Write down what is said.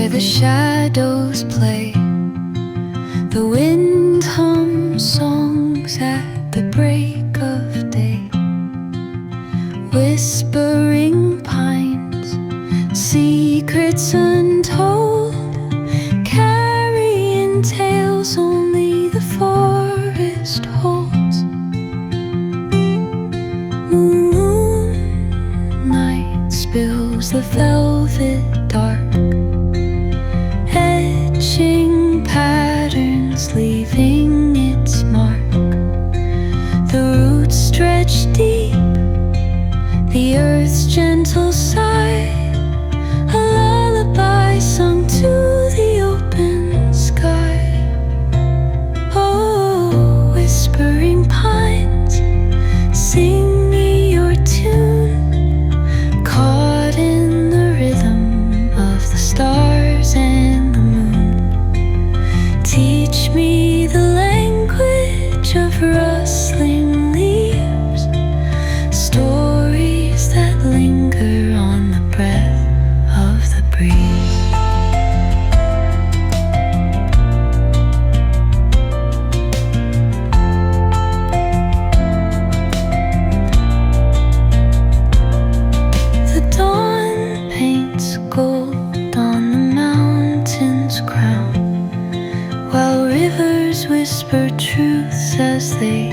where the shadows play. The wind hums songs at the break of day. Whispering pines, secrets untold, carrying tales only the forest holds. Moonlight spills the velvet dark, etching patterns, leaving its mark. The roots stretch deep, the earth's gentle sigh, a lullaby sung to the open sky. Oh, whispering pines, sing me your tune, caught in the rhythm of the stars and the moon. Teach me the language of rustling leaves, stories that linger on the breath of the breeze. The dawn paints gold on the mountain's crown, while rivers whisper truths as they